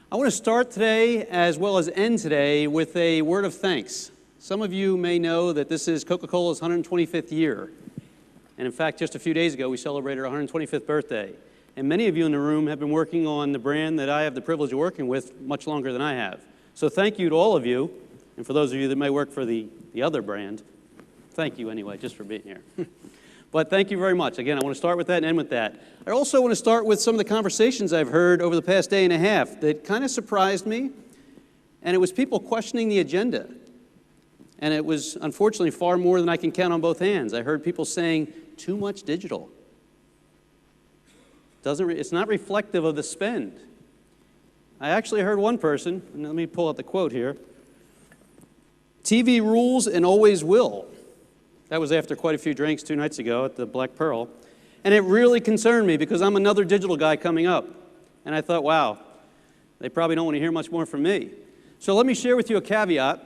I want to start today, as well as end today, with a word of thanks. Some of you may know that this is Coca-Cola's 125th year. And in fact, just a few days ago, we celebrated our 125th birthday. And many of you in the room have been working on the brand that I have the privilege of working with much longer than I have. So thank you to all of you, and for those of you that may work for the other brand, thank you anyway, just for being here. But thank you very much. Again, I want to start with that and end with that. I also want to start with some of the conversations I've heard over the past day and a half that kind of surprised me, and it was people questioning the agenda. And it was, unfortunately, far more than I can count on both hands. I heard people saying, too much digital. It's not reflective of the spend. I actually heard one person, and let me pull out the quote here, TV rules and always will. That was after quite a few drinks 2 nights ago at the Black Pearl. And it really concerned me because I'm another digital guy coming up. And I thought, wow, they probably don't want to hear much more from me. So let me share with you a caveat,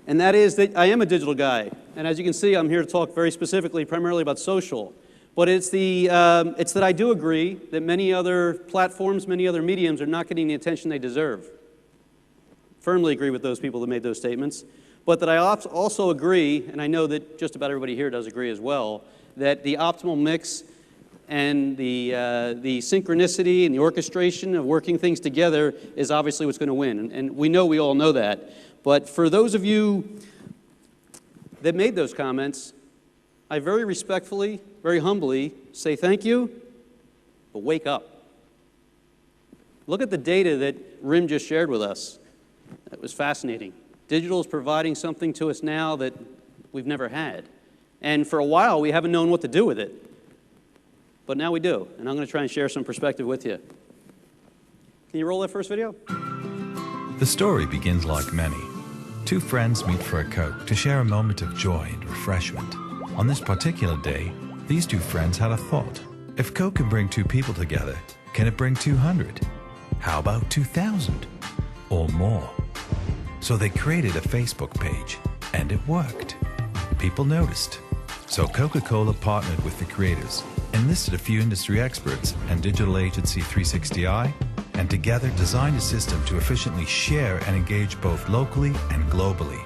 and that is that I am a digital guy. And as you can see, I'm here to talk very specifically, primarily about social. But it's that I do agree that many other platforms, many other mediums are not getting the attention they deserve. Firmly agree with those people that made those statements. But that I also agree, and I know that just about everybody here does agree as well, that the optimal mix and the synchronicity and the orchestration of working things together is obviously what's going to win. And we all know that. But for those of you that made those comments, I very respectfully, very humbly say thank you, but wake up. Look at the data that Rim just shared with us. That was fascinating. Digital is providing something to us now that we've never had. And for a while, we haven't known what to do with it. But now we do. And I'm going to try and share some perspective with you. Can you roll that first video? The story begins like many. 2 friends meet for a Coke to share a moment of joy and refreshment. On this particular day, these 2 friends had a thought. If Coke can bring 2 people together, can it bring 200? How about 2,000? Or more? So they created a Facebook page, and it worked. People noticed. So Coca-Cola partnered with the creators, enlisted a few industry experts and digital agency 360i, and together designed a system to efficiently share and engage both locally and globally.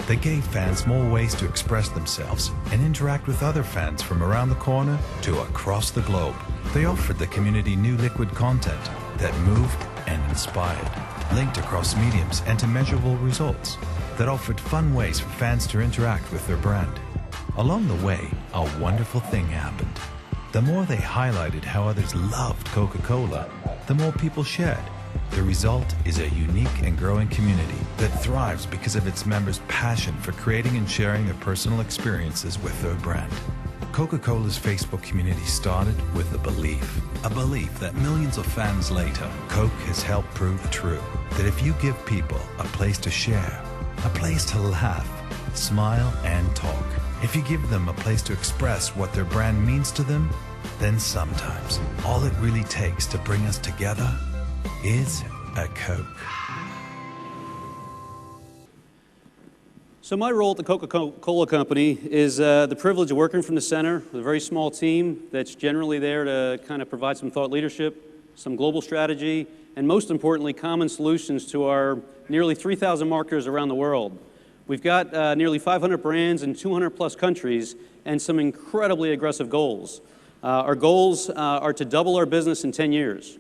They gave fans more ways to express themselves and interact with other fans from around the corner to across the globe. They offered the community new liquid content that moved and inspired, linked across mediums and to measurable results, that offered fun ways for fans to interact with their brand. Along the way, a wonderful thing happened. The more they highlighted how others loved Coca-Cola, the more people shared. The result is a unique and growing community that thrives because of its members' passion for creating and sharing their personal experiences with their brand. Coca-Cola's Facebook community started with a belief that millions of fans later, Coke has helped prove true. That if you give people a place to share, a place to laugh, smile, and talk, if you give them a place to express what their brand means to them, then sometimes all it really takes to bring us together is a Coke. So my role at the Coca-Cola Company is the privilege of working from the center with a very small team that's generally there to kind of provide some thought leadership, some global strategy, and most importantly, common solutions to our nearly 3,000 marketers around the world. We've got nearly 500 brands in 200 plus countries and some incredibly aggressive goals. Our goals are to double our business in 10 years.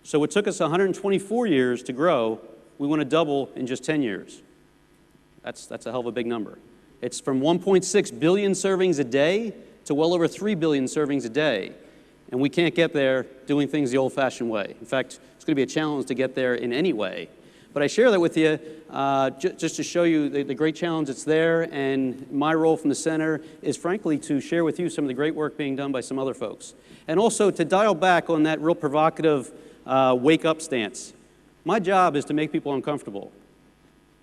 So it took us 124 years to grow. We want to double in just 10 years. That's a hell of a big number. It's from 1.6 billion servings a day to well over 3 billion servings a day. And we can't get there doing things the old-fashioned way. In fact, it's going to be a challenge to get there in any way. But I share that with you just to show you the great challenge that's there. And my role from the center is, frankly, to share with you some of the great work being done by some other folks. And also to dial back on that real provocative wake-up stance. My job is to make people uncomfortable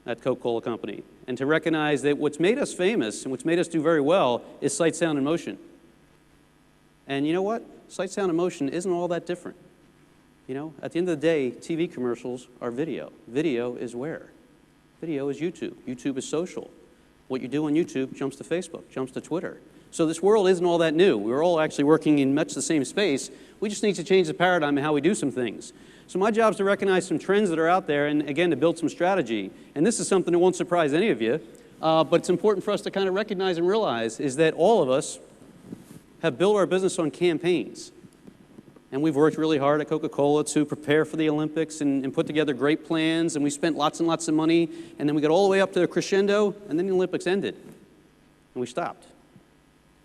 at Coca-Cola Company, and to recognize that what's made us famous and what's made us do very well is sight, sound, and motion. And you know what? Sight, sound, and motion isn't all that different. You know, at the end of the day, TV commercials are video. Video is where? Video is YouTube. YouTube is social. What you do on YouTube jumps to Facebook, jumps to Twitter. So this world isn't all that new. We're all actually working in much the same space. We just need to change the paradigm in how we do some things. So my job is to recognize some trends that are out there and, again, to build some strategy. And this is something that won't surprise any of you, but it's important for us to kind of recognize and realize is that all of us have built our business on campaigns. And we've worked really hard at Coca-Cola to prepare for the Olympics and put together great plans, and we spent lots and lots of money, and then we got all the way up to the crescendo, and then the Olympics ended, and we stopped.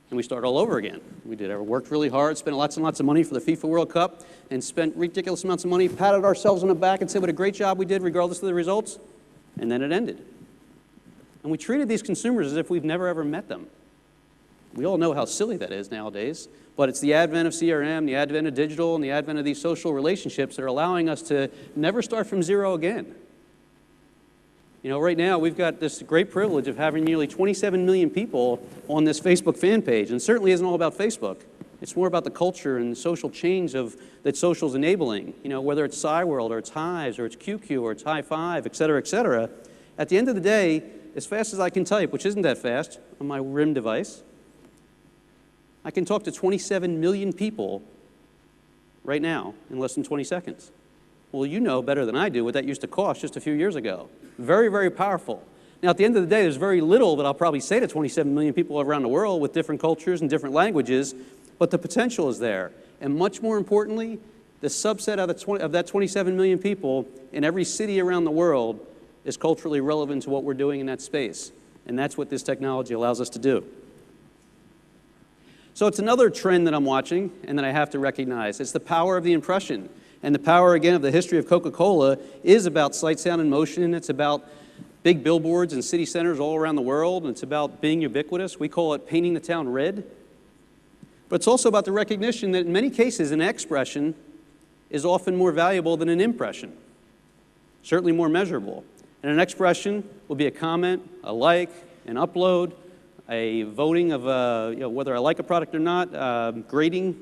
And we started all over again. We worked really hard, spent lots and lots of money for the FIFA World Cup, and spent ridiculous amounts of money, patted ourselves on the back and said what a great job we did regardless of the results, and then it ended. And we treated these consumers as if we've never ever met them. We all know how silly that is nowadays, but it's the advent of CRM, the advent of digital, and the advent of these social relationships that are allowing us to never start from zero again. You know, right now we've got this great privilege of having nearly 27 million people on this Facebook fan page, and it certainly isn't all about Facebook. It's more about the culture and the social change that social's enabling. You know, whether it's SciWorld or it's Hives or it's QQ or it's High Five, et cetera, et cetera. At the end of the day, as fast as I can type, which isn't that fast on my RIM device, I can talk to 27 million people right now in less than 20 seconds. Well, you know better than I do what that used to cost just a few years ago. Very, very powerful. Now, at the end of the day, there's very little that I'll probably say to 27 million people around the world with different cultures and different languages, but the potential is there. And much more importantly, the subset of that 27 million people in every city around the world is culturally relevant to what we're doing in that space. And that's what this technology allows us to do. So it's another trend that I'm watching and that I have to recognize. It's the power of the impression. And the power, again, of the history of Coca-Cola is about sight, sound, and motion. It's about big billboards in city centers all around the world. And it's about being ubiquitous. We call it painting the town red. But it's also about the recognition that in many cases, an expression is often more valuable than an impression, certainly more measurable. And an expression will be a comment, a like, an upload, a voting of whether I like a product or not, grading.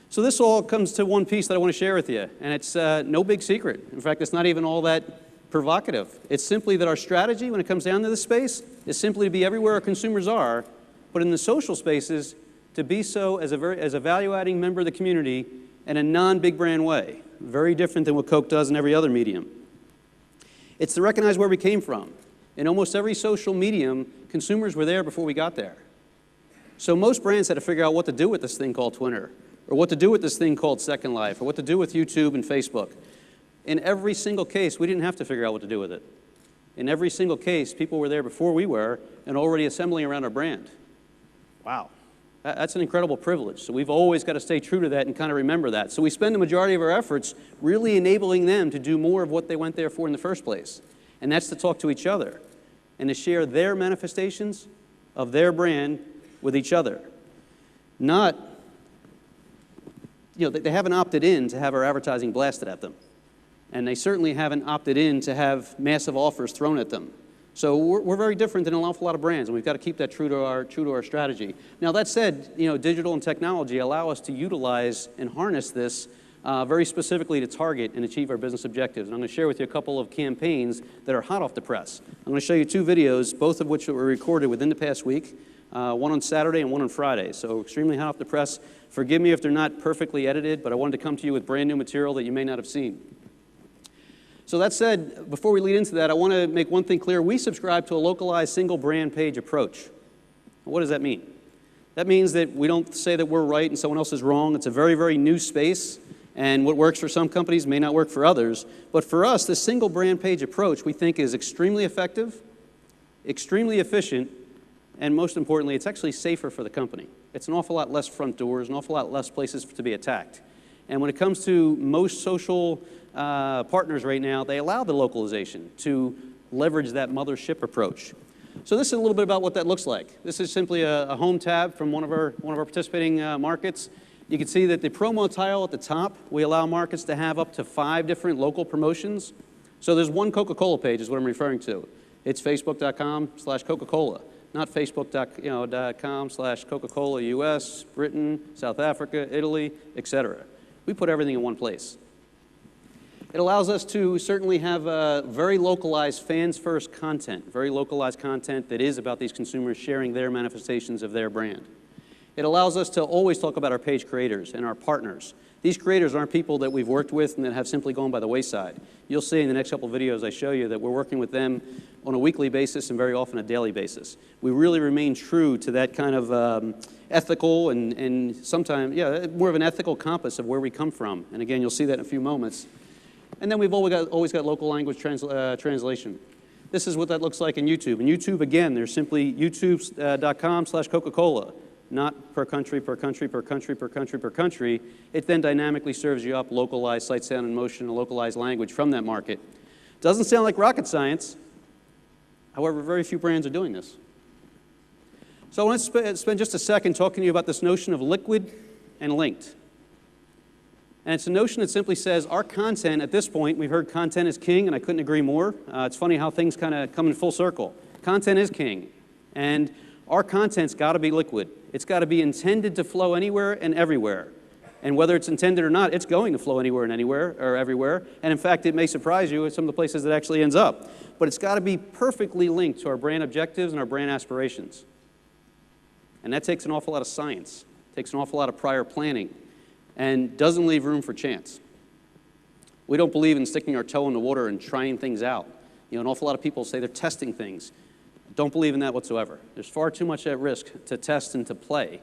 So this all comes to one piece that I want to share with you, and it's no big secret. In fact, it's not even all that provocative. It's simply that our strategy when it comes down to this space is simply to be everywhere our consumers are, but in the social spaces, to be so as a value-adding member of the community in a non-big brand way. Very different than what Coke does in every other medium. It's to recognize where we came from. In almost every social medium, consumers were there before we got there. So most brands had to figure out what to do with this thing called Twitter, or what to do with this thing called Second Life, or what to do with YouTube and Facebook. In every single case, we didn't have to figure out what to do with it. In every single case, people were there before we were and already assembling around our brand. Wow. That's an incredible privilege. So we've always got to stay true to that and kind of remember that. So we spend the majority of our efforts really enabling them to do more of what they went there for in the first place. And that's to talk to each other and to share their manifestations of their brand with each other. Not, they haven't opted in to have our advertising blasted at them. And they certainly haven't opted in to have massive offers thrown at them. So we're very different than an awful lot of brands, and we've got to keep that true to our strategy. Now that said, digital and technology allow us to utilize and harness this very specifically to target and achieve our business objectives. And I'm going to share with you a couple of campaigns that are hot off the press. I'm going to show you two videos, both of which were recorded within the past week, one on Saturday and one on Friday. So extremely hot off the press. Forgive me if they're not perfectly edited, but I wanted to come to you with brand new material that you may not have seen. So that said, before we lead into that, I want to make one thing clear. We subscribe to a localized single brand page approach. What does that mean? That means that we don't say that we're right and someone else is wrong. It's a very, very new space, and what works for some companies may not work for others. But for us, this single brand page approach we think is extremely effective, extremely efficient, and most importantly, it's actually safer for the company. It's an awful lot less front doors, an awful lot less places to be attacked. And when it comes to most social partners right now, they allow the localization to leverage that mothership approach. So this is a little bit about what that looks like. This is simply a home tab from one of our participating markets. You can see that the promo tile at the top, we allow markets to have up to 5 different local promotions. So there's one Coca-Cola page is what I'm referring to. It's facebook.com/Coca-Cola, not facebook.com/Coca-Cola US, Britain, South Africa, Italy, etc. We put everything in one place. It allows us to certainly have very localized fans-first content, very localized content that is about these consumers sharing their manifestations of their brand. It allows us to always talk about our page creators and our partners. These creators aren't people that we've worked with and that have simply gone by the wayside. You'll see in the next couple of videos I show you that we're working with them on a weekly basis and very often a daily basis. We really remain true to that kind of ethical and sometimes, yeah, more of an ethical compass of where we come from. And again, you'll see that in a few moments. And then we've always got local language translation. This is what that looks like in YouTube. In YouTube, again, there's simply youtube.com/Coca-Cola. Not per country, per country, per country, per country, per country. It then dynamically serves you up localized sight, sound, and motion, and localized language from that market. Doesn't sound like rocket science. However, very few brands are doing this. So I want to spend just a second talking to you about this notion of liquid and linked. And it's a notion that simply says our content at this point, we've heard content is king, and I couldn't agree more. It's funny how things kind of come in full circle. Content is king. And our content's got to be liquid. It's got to be intended to flow anywhere and everywhere. And whether it's intended or not, it's going to flow anywhere and anywhere or everywhere. And in fact, it may surprise you at some of the places it actually ends up. But it's got to be perfectly linked to our brand objectives and our brand aspirations. And that takes an awful lot of science, takes an awful lot of prior planning, and doesn't leave room for chance. We don't believe in sticking our toe in the water and trying things out. You know, an awful lot of people say they're testing things. Don't believe in that whatsoever. There's far too much at risk to test and to play.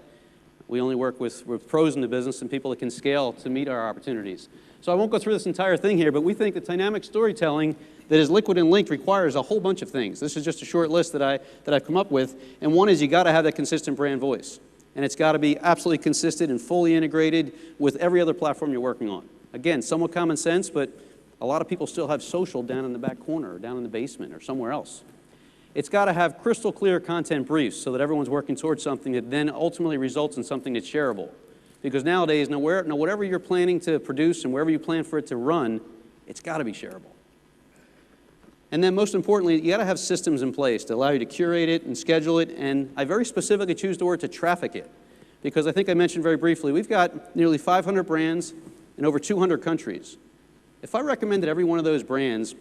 We only work with pros in the business and people that can scale to meet our opportunities. So I won't go through this entire thing here, but we think that dynamic storytelling that is liquid and linked requires a whole bunch of things. This is just a short list that I've come up with. And one is you got to have that consistent brand voice. And it's got to be absolutely consistent and fully integrated with every other platform you're working on. Again, somewhat common sense, but a lot of people still have social down in the back corner or down in the basement or somewhere else. It's got to have crystal clear content briefs so that everyone's working towards something that then ultimately results in something that's shareable. Because nowadays, whatever you're planning to produce and wherever you plan for it to run, it's got to be shareable. And then most importantly, you got to have systems in place to allow you to curate it and schedule it, and I very specifically choose the word to traffic it. Because I think I mentioned very briefly, we've got nearly 500 brands in over 200 countries. If I recommended every one of those brands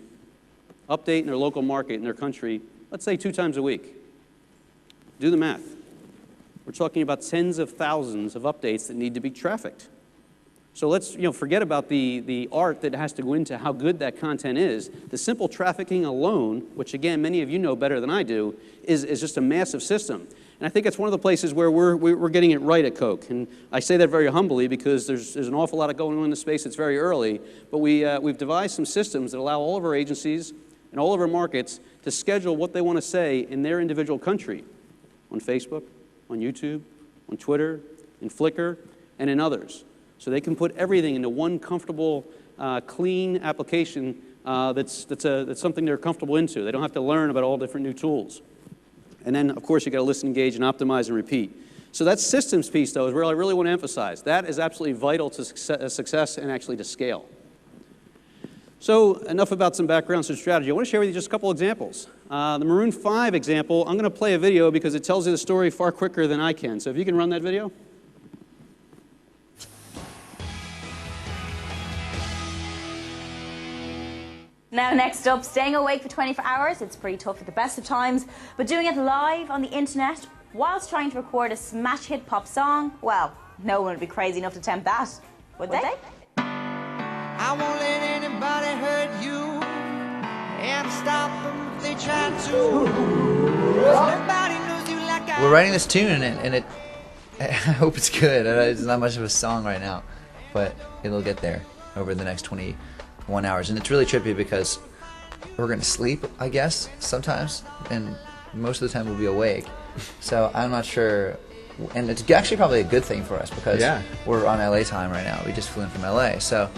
update in their local market, in their country, let's say 2 times a week. Do the math. We're talking about tens of thousands of updates that need to be trafficked. So let's forget about the art that has to go into how good that content is. The simple trafficking alone, which again, many of you know better than I do, is just a massive system. And I think it's one of the places where we're getting it right at Coke. And I say that very humbly because there's an awful lot going on in the space. It's very early. But we've devised some systems that allow all of our agencies and all of our markets to schedule what they want to say in their individual country, on Facebook, on YouTube, on Twitter, in Flickr, and in others. So they can put everything into one comfortable, clean application that's something they're comfortable into. They don't have to learn about all different new tools. And then, of course, you've got to listen, engage, and optimize and repeat. So that systems piece, though, is where I really want to emphasize. That is absolutely vital to success and actually to scale. So enough about some background, some strategy. I want to share with you just a couple examples. The Maroon 5 example, I'm going to play a video because it tells you the story far quicker than I can. So if you can run that video. Now next up, staying awake for 24 hours, it's pretty tough at the best of times, but doing it live on the internet whilst trying to record a smash hit pop song, well, no one would be crazy enough to attempt that, would they? I won't let anybody hurt you and stop them if they try to. Nobody knows you like I. We're writing this tune and it I hope it's good. It's not much of a song right now, but it'll get there over the next 21 hours. And it's really trippy because we're going to sleep, I guess, sometimes, and most of the time we'll be awake. So I'm not sure, and it's actually probably a good thing for us because we're on LA time right now. We just flew in from LA, so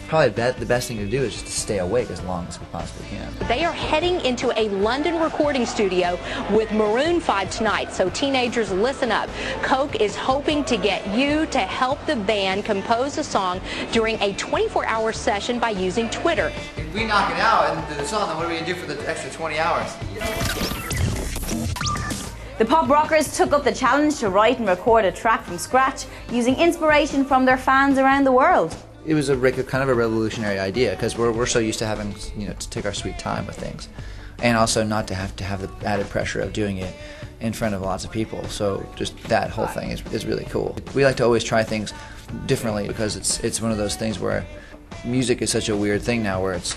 probably the best thing to do is just to stay awake as long as we possibly can. They are heading into a London recording studio with Maroon 5 tonight, so teenagers, listen up. Coke is hoping to get you to help the band compose a song during a 24-hour session by using Twitter. If we knock it out and do the song, then what are we going to do for the extra 20 hours? The pop rockers took up the challenge to write and record a track from scratch using inspiration from their fans around the world. it was kind of a revolutionary idea, because we're so used to having, to take our sweet time with things, and also not to have the added pressure of doing it in front of lots of people. So just that whole thing is really cool. We like to always try things differently, because it's one of those things where music is such a weird thing now, where it's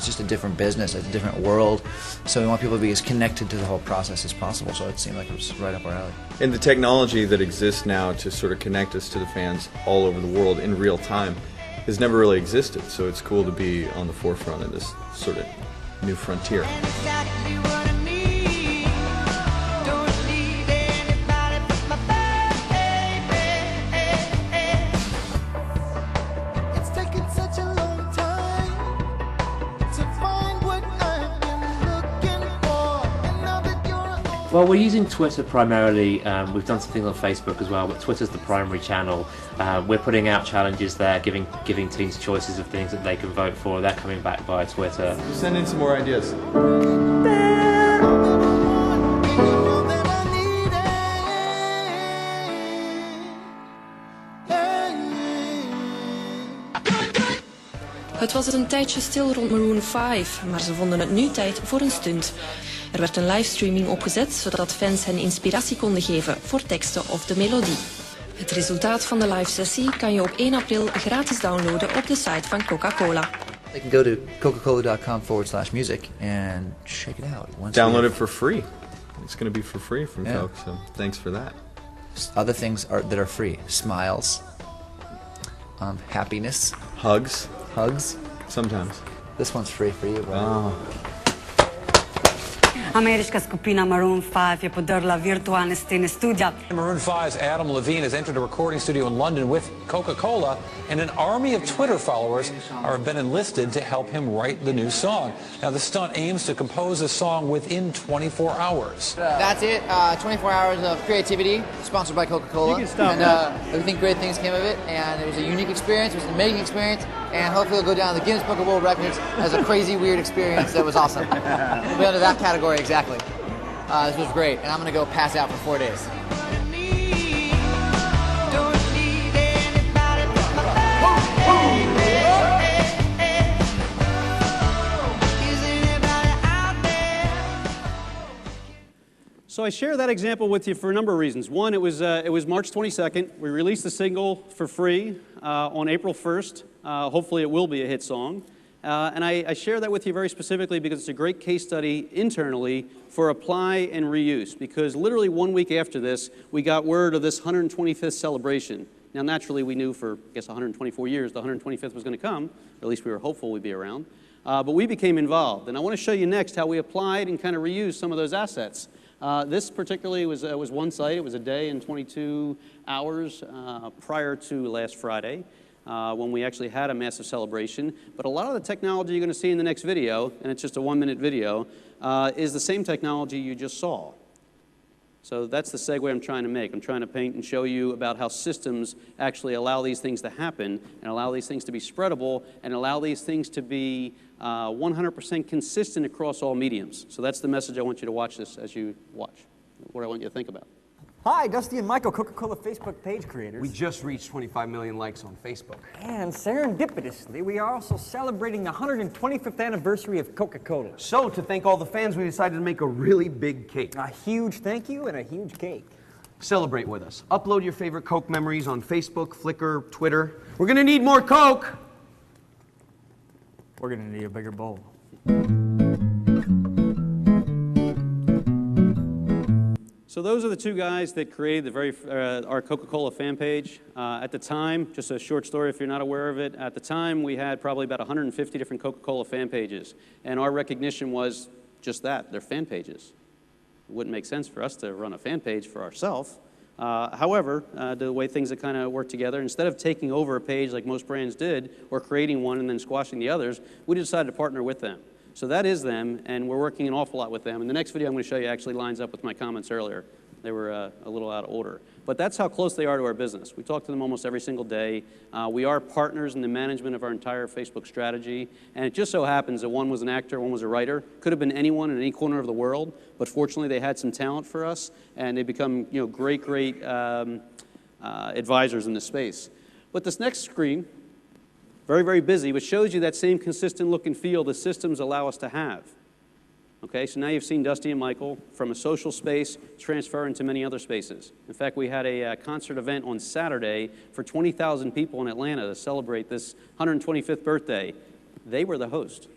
just a different business, it's a different world. So we want people to be as connected to the whole process as possible. So it seemed like it was right up our alley. And the technology that exists now to sort of connect us to the fans all over the world in real time has never really existed. So it's cool to be on the forefront of this sort of new frontier. Exactly what I need. Don't need anybody but my baby. It's taken such a long time to find what I've been looking for. And now that you're Well, we're using Twitter primarily. We've done something on Facebook as well, but Twitter's the primary channel. We're putting out challenges there, giving teams choices of things that they can vote for. They're coming back via Twitter. Send in some more ideas. Het was een tijdje stil rond Maroon 5, maar ze vonden het nu tijd voor een stunt. Er werd een livestreaming opgezet, zodat fans hen inspiratie konden geven voor teksten of de melodie. Het resultaat van de live sessie kan je op 1 april gratis downloaden op de site van Coca-Cola. They can go to cocacola.com/music and check it out. Download it for free. It's going to be for free from Coke, so thanks for that. Other things that are free: smiles, happiness, Hugs. Sometimes. This one's free for you, bro. Oh. Ameriška skupina Maroon 5 je podrla virtualne stene studia. Maroon 5's Adam Levine has entered a recording studio in London with Coca-Cola, and an army of Twitter followers have been enlisted to help him write the new song. Now, the stunt aims to compose a song within 24 hours. That's it. 24 hours of creativity, sponsored by Coca-Cola. And we think great things came of it, and it was a unique experience. It was an amazing experience, and hopefully it'll go down the Guinness Book of World Records as a crazy, weird experience that was awesome. We'll be under that category, exactly. This was great, and I'm going to go pass out for 4 days. So I share that example with you for a number of reasons. One, it was March 22nd. We released the single for free on April 1st. Hopefully it will be a hit song. And I share that with you very specifically because it's a great case study internally for apply and reuse. Because literally 1 week after this, we got word of this 125th celebration. Now naturally we knew for, I guess, 124 years the 125th was going to come. Or at least we were hopeful we'd be around. But we became involved. And I want to show you next how we applied and kind of reused some of those assets. This particularly was one site. It was a day and 22 hours prior to last Friday when we actually had a massive celebration. But a lot of the technology you're going to see in the next video, and it's just a 1-minute video, is the same technology you just saw. So that's the segue I'm trying to make. I'm trying to paint and show you about how systems actually allow these things to happen and allow these things to be spreadable and allow these things to be 100% consistent across all mediums. So that's the message I want you to watch this as you watch, what I want you to think about. Hi, Dusty and Michael, Coca-Cola Facebook page creators. We just reached 25 million likes on Facebook. And serendipitously, we are also celebrating the 125th anniversary of Coca-Cola. So, to thank all the fans, we decided to make a really big cake. A huge thank you and a huge cake. Celebrate with us. Upload your favorite Coke memories on Facebook, Flickr, Twitter. We're gonna need more Coke! We're gonna need a bigger bowl. So those are the two guys that created our Coca-Cola fan page. At the time, just a short story if you're not aware of it, at the time we had probably about 150 different Coca-Cola fan pages. And our recognition was just that, they're fan pages. It wouldn't make sense for us to run a fan page for ourselves. However, the way things have kind of worked together, instead of taking over a page like most brands did, or creating one and then squashing the others, we decided to partner with them. So that is them, and we're working an awful lot with them. And the next video I'm going to show you actually lines up with my comments earlier. They were a little out of order. But that's how close they are to our business. We talk to them almost every single day. We are partners in the management of our entire Facebook strategy. And it just so happens that one was an actor, one was a writer. Could have been anyone in any corner of the world. But fortunately, they had some talent for us. And they become great advisors in this space. But this next screen Very, very busy, which shows you that same consistent look and feel the systems allow us to have. Okay, so now you've seen Dusty and Michael from a social space transfer into many other spaces. In fact, we had a concert event on Saturday for 20,000 people in Atlanta to celebrate this 125th birthday. They were the host.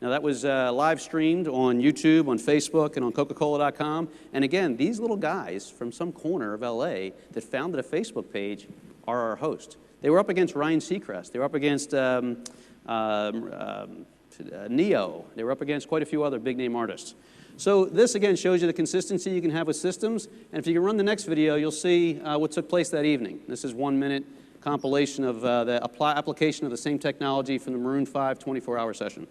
Now that was live streamed on YouTube, on Facebook, and on CocaCola.com. And again, these little guys from some corner of LA that founded a Facebook page are our host. They were up against Ryan Seacrest. They were up against Neo. They were up against quite a few other big name artists. So this again shows you the consistency you can have with systems. And if you can run the next video, you'll see what took place that evening. This is 1 minute compilation of the application of the same technology from the Maroon 5 24-hour session.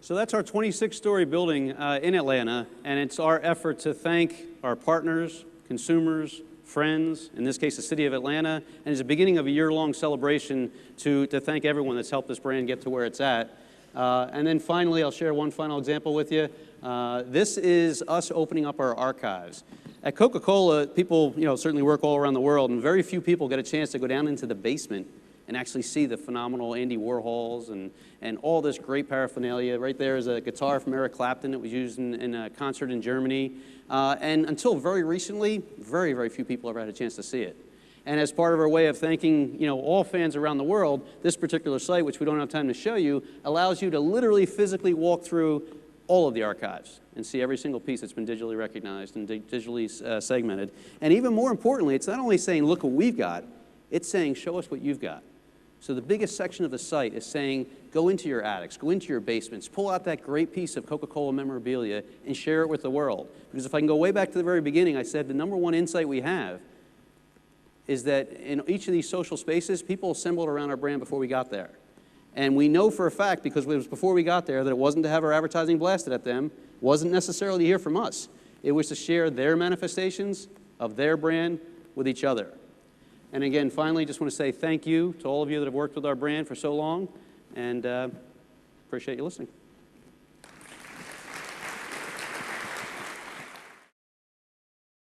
So that's our 26-story building in Atlanta, and it's our effort to thank our partners, consumers, friends, in this case the city of Atlanta, and it's the beginning of a year-long celebration to thank everyone that's helped this brand get to where it's at. And then finally, I'll share one final example with you. This is us opening up our archives. At Coca-Cola, people certainly work all around the world, and very few people get a chance to go down into the basement and actually see the phenomenal Andy Warhols and all this great paraphernalia. Right there is a guitar from Eric Clapton that was used in a concert in Germany. And until very recently, very, very few people ever had a chance to see it. And as part of our way of thanking all fans around the world, this particular site, which we don't have time to show you, allows you to literally physically walk through all of the archives and see every single piece that's been digitally recognized and digitally segmented. And even more importantly, it's not only saying, look what we've got, it's saying, show us what you've got. So the biggest section of the site is saying, go into your attics, go into your basements, pull out that great piece of Coca-Cola memorabilia and share it with the world. Because if I can go way back to the very beginning, I said the #1 insight we have is that in each of these social spaces, people assembled around our brand before we got there. And we know for a fact, because it was before we got there, that it wasn't to have our advertising blasted at them, wasn't necessarily to hear from us. It was to share their manifestations of their brand with each other. And again, finally, just want to say thank you to all of you that have worked with our brand for so long, and appreciate you listening.